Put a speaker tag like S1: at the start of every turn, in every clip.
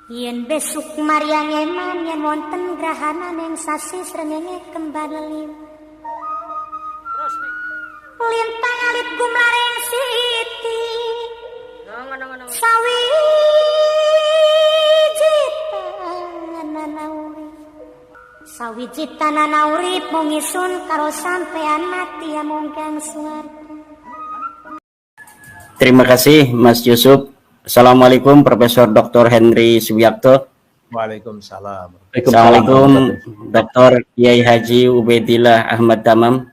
S1: Yen besuk Maryang eman yen wonten grahana ning sasi srengenge kembar leliw.
S2: Terus nih.
S1: Lintang alit gumlareng siti.
S2: Ngono.
S1: Sawiji tanana urip mung isun karo sampean mati amung kang swarga.
S3: Terima kasih Mas Yusuf. Assalamualaikum Profesor Dr. Henry Subiakto.
S4: Waalaikumsalam.
S3: Assalamualaikum Dr. Kiai Haji Ubaidillah Ahmad Tamam.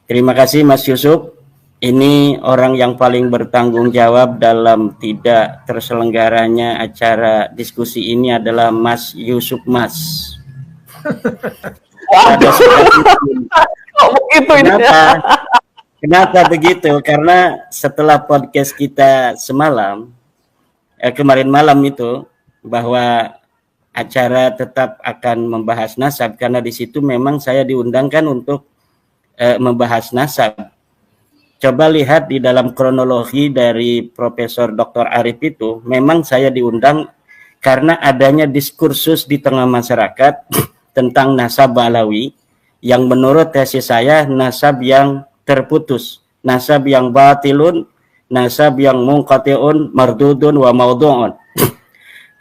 S3: Terima kasih Mas Yusuf. Ini orang yang paling bertanggung jawab dalam tidak terselenggaranya acara diskusi ini adalah Mas Yusuf Mas. Kenapa begitu? Karena setelah podcast kita semalam, kemarin malam itu, bahwa acara tetap akan membahas nasab, karena di situ memang saya diundangkan untuk membahas nasab. Coba lihat di dalam kronologi dari Profesor Dr. Arif itu, memang saya diundang karena adanya diskursus di tengah masyarakat tentang nasab Alawi, yang menurut tesis saya nasab yang terputus, nasab yang batilun, nasab yang munqati'un, mardudun wa maudhu'un.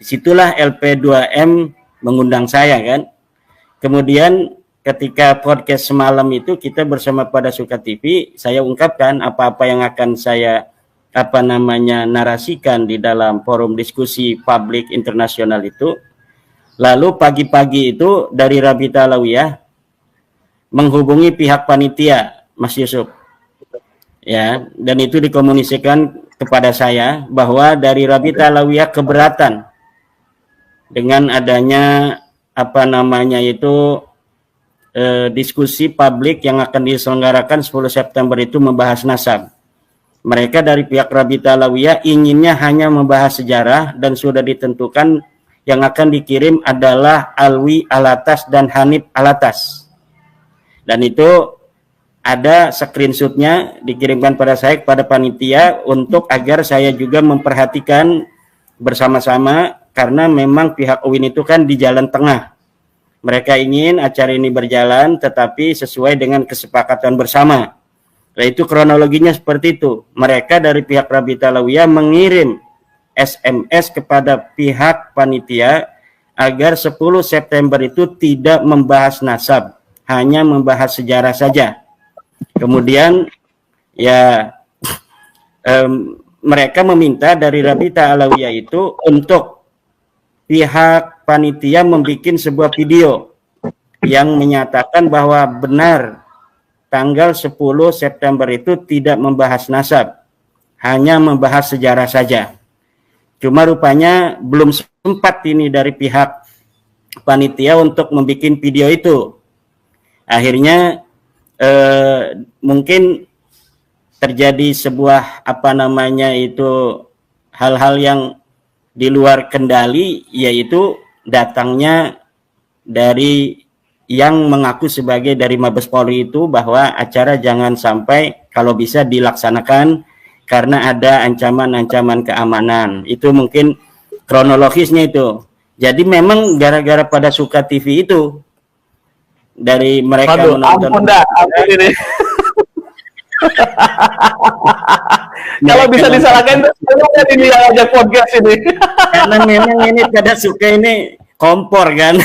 S3: Disitulah LP2M mengundang saya kan. Kemudian ketika podcast semalam itu kita bersama pada Suka TV, saya ungkapkan apa-apa yang akan saya narasikan di dalam forum diskusi publik internasional itu. Lalu pagi-pagi itu dari Rabita Alawiyah menghubungi pihak panitia, Mas Yusuf. Ya, dan itu dikomunikasikan kepada saya bahwa dari Rabita Alawiyah keberatan dengan adanya diskusi publik yang akan diselenggarakan 10 September itu membahas nasab. Mereka dari pihak Rabita Alawiyah inginnya hanya membahas sejarah dan sudah ditentukan yang akan dikirim adalah Alwi Alatas dan Hanif Alatas. Dan itu ada screenshotnya dikirimkan pada saya kepada panitia untuk agar saya juga memperhatikan bersama-sama, karena memang pihak UIN itu kan di jalan tengah. Mereka ingin acara ini berjalan tetapi sesuai dengan kesepakatan bersama. Nah, itu kronologinya seperti itu. Mereka dari pihak Rabita Alawiyah mengirim SMS kepada pihak panitia agar 10 September itu tidak membahas nasab, hanya membahas sejarah saja. Kemudian ya mereka meminta dari Rabita Alawiyah itu untuk pihak panitia membuat sebuah video yang menyatakan bahwa benar tanggal 10 September itu tidak membahas nasab, hanya membahas sejarah saja. Cuma rupanya belum sempat ini dari pihak panitia untuk membuat video itu. Akhirnya mungkin terjadi sebuah hal-hal yang di luar kendali, yaitu datangnya dari yang mengaku sebagai dari Mabes Polri itu bahwa acara jangan sampai kalau bisa dilaksanakan karena ada ancaman-ancaman keamanan. Itu mungkin kronologisnya itu. Jadi memang gara-gara pada Suka TV itu dari mereka menonton.
S5: Ampun ini. Kalau bisa disalahkan ini yang ajak podcast ini.
S3: Karena memang ini pada Suka ini kompor kan.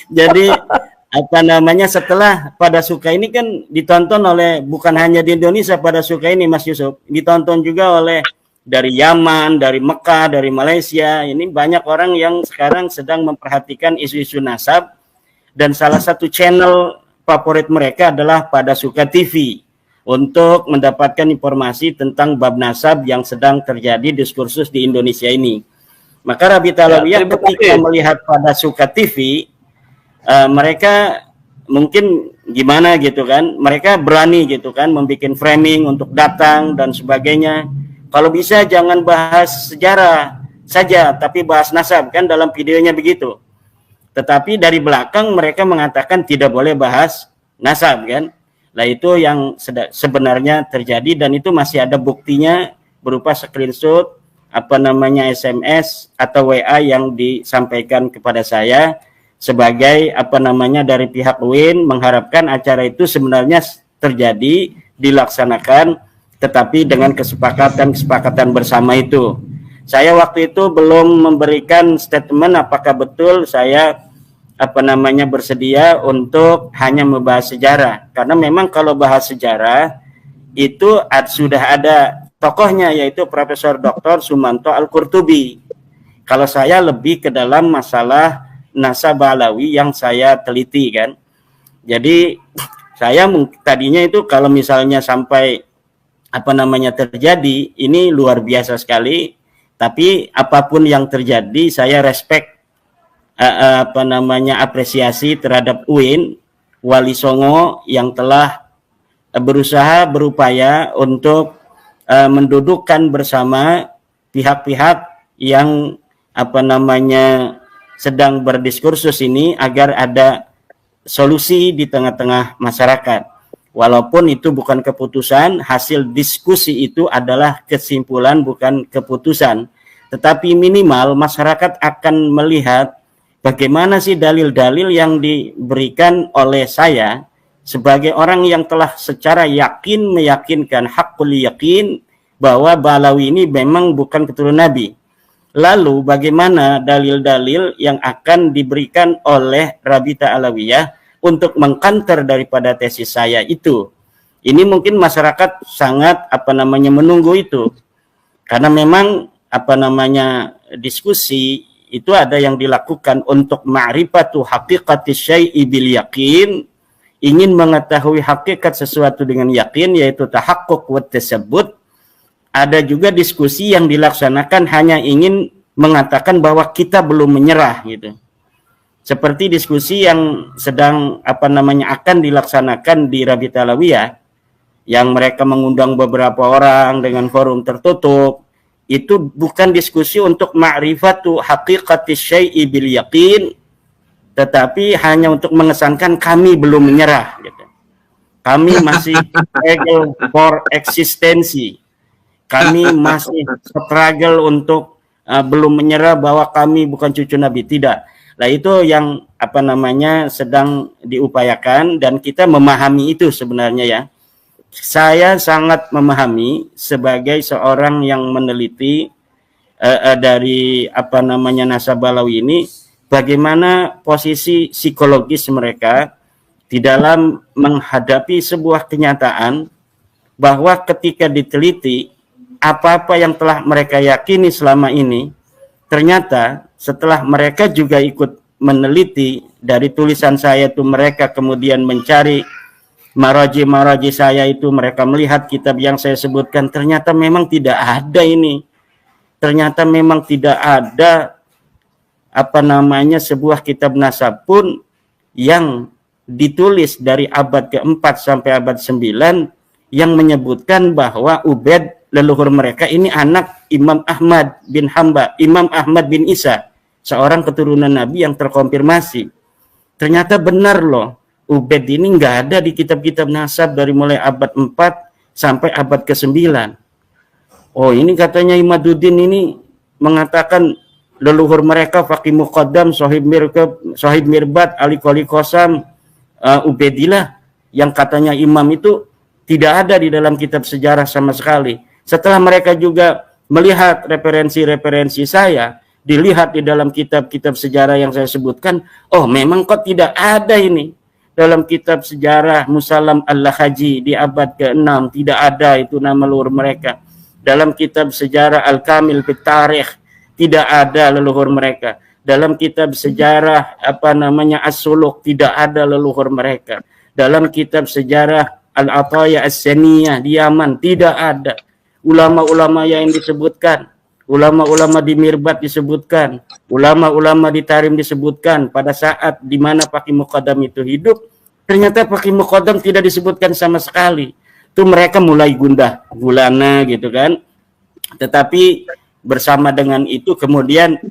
S3: Jadi setelah pada Suka ini kan ditonton oleh bukan hanya di Indonesia, pada Suka ini Mas Yusuf ditonton juga oleh dari Yaman, dari Mekah, dari Malaysia. Ini banyak orang yang sekarang sedang memperhatikan isu-isu nasab, dan salah satu channel favorit mereka adalah pada Suka TV untuk mendapatkan informasi tentang bab nasab yang sedang terjadi diskursus di Indonesia ini. Maka Rabita Alawiyah ketika melihat pada Suka TV, mereka mungkin gimana gitu kan, mereka berani gitu kan membuat framing untuk datang dan sebagainya. Kalau bisa jangan bahas sejarah saja, tapi bahas nasab, kan dalam videonya begitu. Tetapi dari belakang mereka mengatakan tidak boleh bahas nasab kan. Nah, itu yang sebenarnya terjadi, dan itu masih ada buktinya berupa screenshot apa namanya SMS atau WA yang disampaikan kepada saya sebagai apa namanya dari pihak UIN mengharapkan acara itu sebenarnya terjadi, dilaksanakan, tetapi dengan kesepakatan bersama itu. Saya waktu itu belum memberikan statement apakah betul saya apa namanya bersedia untuk hanya membahas sejarah, karena memang kalau bahas sejarah itu sudah ada tokohnya, yaitu Profesor Dr. Sumanto Al-Qurtubi. Kalau saya lebih ke dalam masalah nasab Alawi yang saya teliti kan. Jadi saya tadinya itu kalau misalnya sampai apa namanya terjadi, ini luar biasa sekali. Tapi apapun yang terjadi, saya respect apa namanya apresiasi terhadap UIN Wali Songo yang telah berusaha berupaya untuk mendudukkan bersama pihak-pihak yang apa namanya sedang berdiskursus ini agar ada solusi di tengah-tengah masyarakat. Walaupun itu bukan keputusan, hasil diskusi itu adalah kesimpulan bukan keputusan. Tetapi minimal masyarakat akan melihat bagaimana sih dalil-dalil yang diberikan oleh saya sebagai orang yang telah secara yakin meyakinkan hakul yakin bahwa Ba'alawi ini memang bukan keturunan Nabi. Lalu bagaimana dalil-dalil yang akan diberikan oleh Rabita Alawiyah untuk mengkanter daripada tesis saya itu. Ini mungkin masyarakat sangat apa namanya menunggu itu. Karena memang apa namanya diskusi itu ada yang dilakukan untuk ma'rifatu haqiqati syai'i bil yakin, ingin mengetahui hakikat sesuatu dengan yakin, yaitu tahaqquq wa tasabbut. Ada juga diskusi yang dilaksanakan hanya ingin mengatakan bahwa kita belum menyerah gitu. Seperti diskusi yang sedang apa namanya akan dilaksanakan di Rabita Alawiyah, yang mereka mengundang beberapa orang dengan forum tertutup, itu bukan diskusi untuk ma'rifatu haqiqati syai'i bil yaqin, tetapi hanya untuk mengesankan kami belum menyerah gitu. Kami masih struggle for eksistensi. Kami masih struggle untuk belum menyerah bahwa kami bukan cucu Nabi, tidak. Nah itu yang apa namanya sedang diupayakan dan kita memahami itu sebenarnya ya. Saya sangat memahami sebagai seorang yang meneliti dari apa namanya nasab Ba'alawi ini, bagaimana posisi psikologis mereka di dalam menghadapi sebuah kenyataan bahwa ketika diteliti apa-apa yang telah mereka yakini selama ini, ternyata setelah mereka juga ikut meneliti dari tulisan saya itu, mereka kemudian mencari maraji saya itu, mereka melihat kitab yang saya sebutkan, ternyata memang tidak ada ini. Ternyata memang tidak ada apa namanya sebuah kitab nasab pun yang ditulis dari abad ke-4 sampai abad 9 yang menyebutkan bahwa Ubaid leluhur mereka ini anak Imam Ahmad bin Hamba, Imam Ahmad bin Isa, seorang keturunan Nabi yang terkonfirmasi. Ternyata benar loh, Ubaid ini nggak ada di kitab-kitab nasab dari mulai abad 4 sampai abad ke-9. Oh ini katanya Imaduddin ini mengatakan leluhur mereka Faqih Muqaddam, Sohib Mirbat, Ali Qoli Qasam, Ubaidillah, yang katanya imam itu tidak ada di dalam kitab sejarah sama sekali. Setelah mereka juga melihat referensi-referensi saya, dilihat di dalam kitab-kitab sejarah yang saya sebutkan, oh memang kok tidak ada ini. Dalam kitab sejarah Musallam Al-Lahaji di abad ke-6 tidak ada itu nama leluhur mereka. Dalam kitab sejarah Al-Kamil fit Tarikh tidak ada leluhur mereka. Dalam kitab sejarah apa namanya As-Suluk tidak ada leluhur mereka. Dalam kitab sejarah Al-Ataya As-Saniyah di Yaman tidak ada. Ulama-ulama yang disebutkan, ulama-ulama di Mirbat disebutkan, ulama-ulama di Tarim disebutkan pada saat di mana Faqih Muqaddam itu hidup, ternyata Faqih Muqaddam tidak disebutkan sama sekali. Itu mereka mulai gundah gulana gitu kan. Tetapi bersama dengan itu kemudian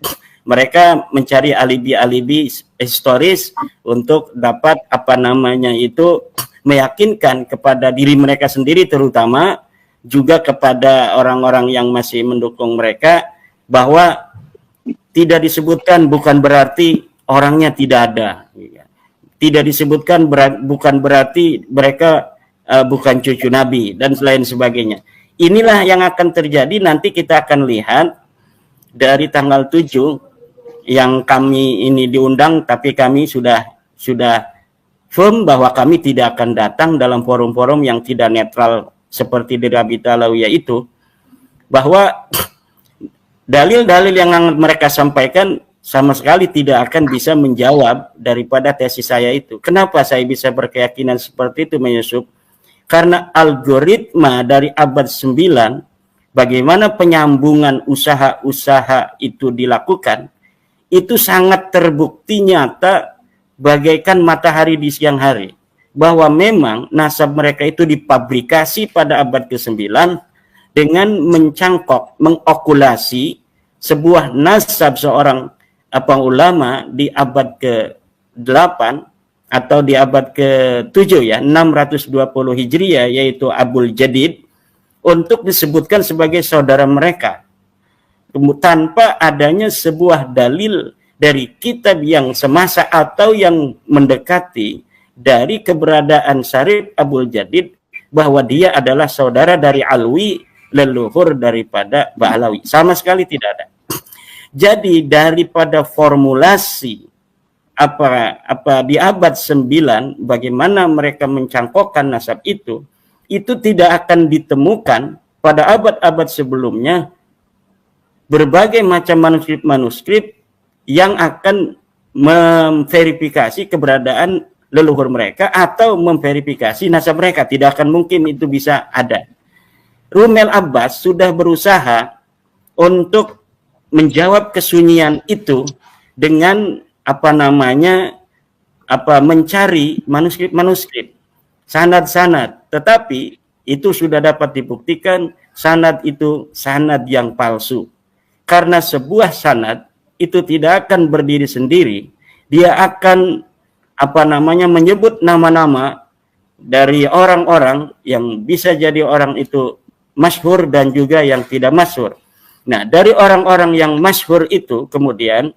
S3: mereka mencari alibi-alibi historis untuk dapat apa namanya itu meyakinkan kepada diri mereka sendiri, terutama juga kepada orang-orang yang masih mendukung mereka bahwa tidak disebutkan bukan berarti orangnya tidak ada. Tidak disebutkan bukan berarti mereka bukan cucu Nabi dan lain sebagainya. Inilah yang akan terjadi nanti kita akan lihat dari tanggal 7 yang kami ini diundang, tapi kami sudah firm bahwa kami tidak akan datang dalam forum-forum yang tidak netral seperti di Rabita Alawiyah itu, bahwa dalil-dalil yang mereka sampaikan sama sekali tidak akan bisa menjawab daripada tesis saya itu. Kenapa saya bisa berkeyakinan seperti itu, Yusuf? Karena algoritma dari abad 9, bagaimana penyambungan usaha-usaha itu dilakukan, itu sangat terbukti nyata bagaikan matahari di siang hari. Bahwa memang nasab mereka itu dipabrikasi pada abad ke-9 dengan mencangkok, mengokulasi sebuah nasab seorang ulama di abad ke-8 atau di abad ke-7 ya, 620 Hijriah, yaitu Abul Jadid, untuk disebutkan sebagai saudara mereka tanpa adanya sebuah dalil dari kitab yang semasa atau yang mendekati dari keberadaan Syarif Abul Jadid bahwa dia adalah saudara dari Alwi, leluhur daripada Ba'alawi. Sama sekali tidak ada. Jadi daripada formulasi apa di abad 9 bagaimana mereka mencangkokkan nasab itu tidak akan ditemukan pada abad-abad sebelumnya berbagai macam manuskrip yang akan memverifikasi keberadaan leluhur mereka atau memverifikasi nasab mereka. Tidak akan mungkin itu bisa ada. Rumel Abbas sudah berusaha untuk menjawab kesunyian itu dengan mencari manuskrip, sanad-sanad. Tetapi itu sudah dapat dibuktikan sanad itu sanad yang palsu. Karena sebuah sanad itu tidak akan berdiri sendiri, dia akan menyebut nama-nama dari orang-orang yang bisa jadi orang itu masyhur dan juga yang tidak masyhur. Nah, dari orang-orang yang masyhur itu kemudian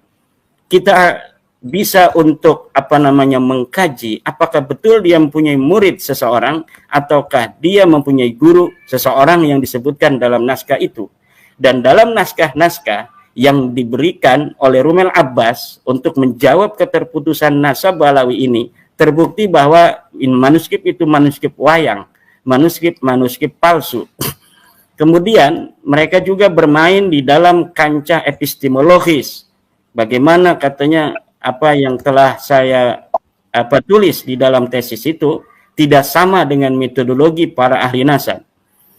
S3: kita bisa untuk mengkaji apakah betul dia mempunyai murid seseorang ataukah dia mempunyai guru seseorang yang disebutkan dalam naskah itu. Dan dalam naskah-naskah yang diberikan oleh Rumel Abbas untuk menjawab keterputusan nasab Ba'alawi ini, terbukti bahwa manuskrip itu manuskrip wayang, manuskrip palsu. Kemudian mereka juga bermain di dalam kancah epistemologis. Bagaimana katanya apa yang telah saya tulis di dalam tesis itu tidak sama dengan metodologi para ahli nasab.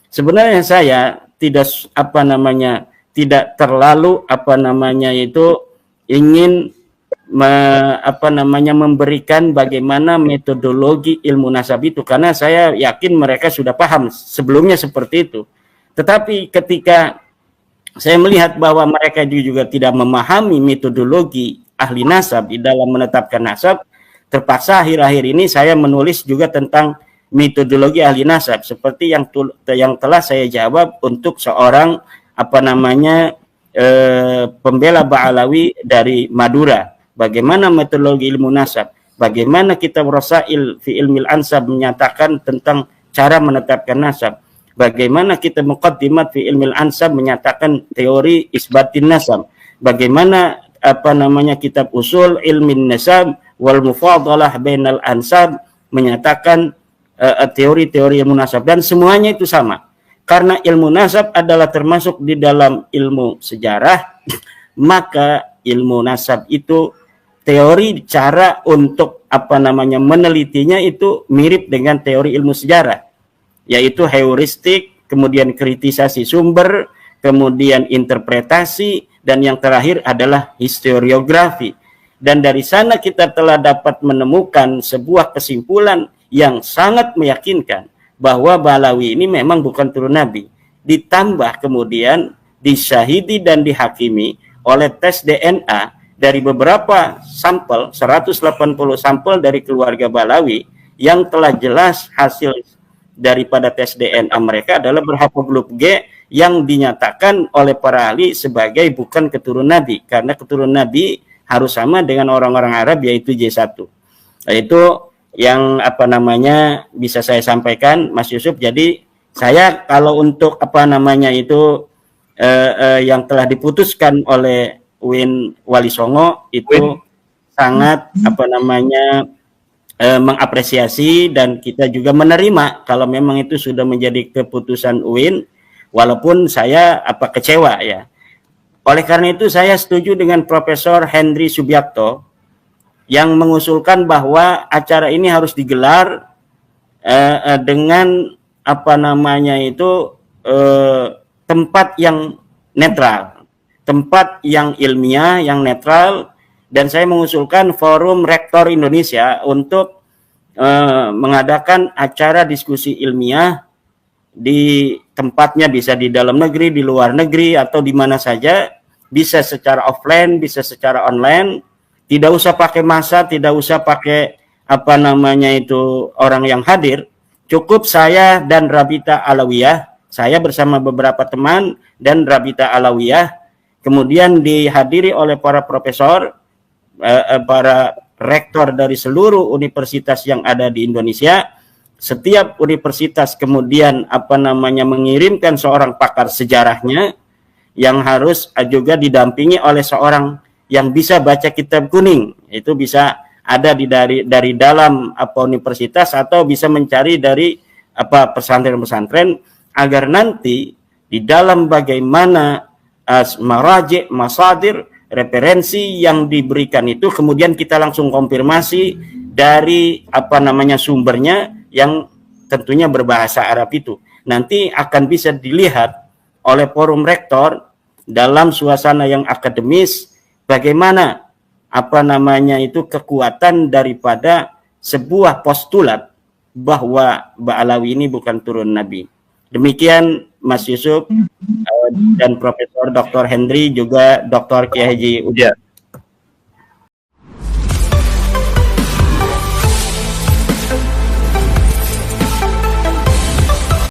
S3: Sebenarnya saya tidak tidak terlalu ingin memberikan bagaimana metodologi ilmu nasab itu, karena saya yakin mereka sudah paham sebelumnya seperti itu. Tetapi ketika saya melihat bahwa mereka juga tidak memahami metodologi ahli nasab di dalam menetapkan nasab, terpaksa akhir-akhir ini saya menulis juga tentang metodologi ahli nasab seperti yang telah saya jawab untuk seorang pembela Ba'alawi dari Madura. Bagaimana metodologi ilmu nasab, bagaimana kitab Rasail fi Ilmil Ansab menyatakan tentang cara menetapkan nasab, bagaimana kitab Muqaddimat fi Ilmil Ansab menyatakan teori isbatin nasab, bagaimana kitab Usul Ilmin Nasab wal Mufadalah bainal Ansab menyatakan teori-teori ilmu nasab, dan semuanya itu sama. Karena ilmu nasab adalah termasuk di dalam ilmu sejarah, maka ilmu nasab itu teori cara untuk menelitinya itu mirip dengan teori ilmu sejarah, yaitu heuristik, kemudian kritisasi sumber, kemudian interpretasi, dan yang terakhir adalah historiografi. Dan dari sana kita telah dapat menemukan sebuah kesimpulan yang sangat meyakinkan bahwa Ba'alawi ini memang bukan turun Nabi. Ditambah kemudian disyahidi dan dihakimi oleh tes DNA dari beberapa sampel, 180 sampel dari keluarga Ba'alawi yang telah jelas hasil daripada tes DNA mereka adalah berhaplogrup G yang dinyatakan oleh para ahli sebagai bukan keturunan Nabi, karena keturunan Nabi harus sama dengan orang-orang Arab, yaitu J1. Nah, itu yang apa namanya bisa saya sampaikan, Mas Yusuf. Jadi saya kalau untuk apa namanya itu yang telah diputuskan oleh UIN Wali Songo itu sangat apa namanya mengapresiasi, dan kita juga menerima kalau memang itu sudah menjadi keputusan UIN, walaupun saya kecewa ya. Oleh karena itu saya setuju dengan Profesor Henry Subiakto yang mengusulkan bahwa acara ini harus digelar dengan apa namanya itu tempat yang netral, tempat yang ilmiah, yang netral, dan saya mengusulkan Forum Rektor Indonesia untuk mengadakan acara diskusi ilmiah di tempatnya, bisa di dalam negeri, di luar negeri, atau di mana saja, bisa secara offline, bisa secara online, tidak usah pakai massa, tidak usah pakai apa namanya itu orang yang hadir, cukup saya dan Rabita Alawiyah, saya bersama beberapa teman dan Rabita Alawiyah, kemudian dihadiri oleh para profesor, para rektor dari seluruh universitas yang ada di Indonesia. Setiap universitas kemudian apa namanya mengirimkan seorang pakar sejarahnya yang harus juga didampingi oleh seorang yang bisa baca kitab kuning. Itu bisa ada dari dalam apa universitas, atau bisa mencari dari apa pesantren-pesantren, agar nanti di dalam bagaimana maraji, masadir, referensi yang diberikan itu kemudian kita langsung konfirmasi dari apa namanya sumbernya yang tentunya berbahasa Arab itu. Nanti akan bisa dilihat oleh forum rektor dalam suasana yang akademis bagaimana apa namanya itu kekuatan daripada sebuah postulat bahwa Ba'alawi ini bukan turun Nabi. Demikian Mas Yusuf dan Profesor Dr. Henry, juga Dr. Kiai Haji Uda.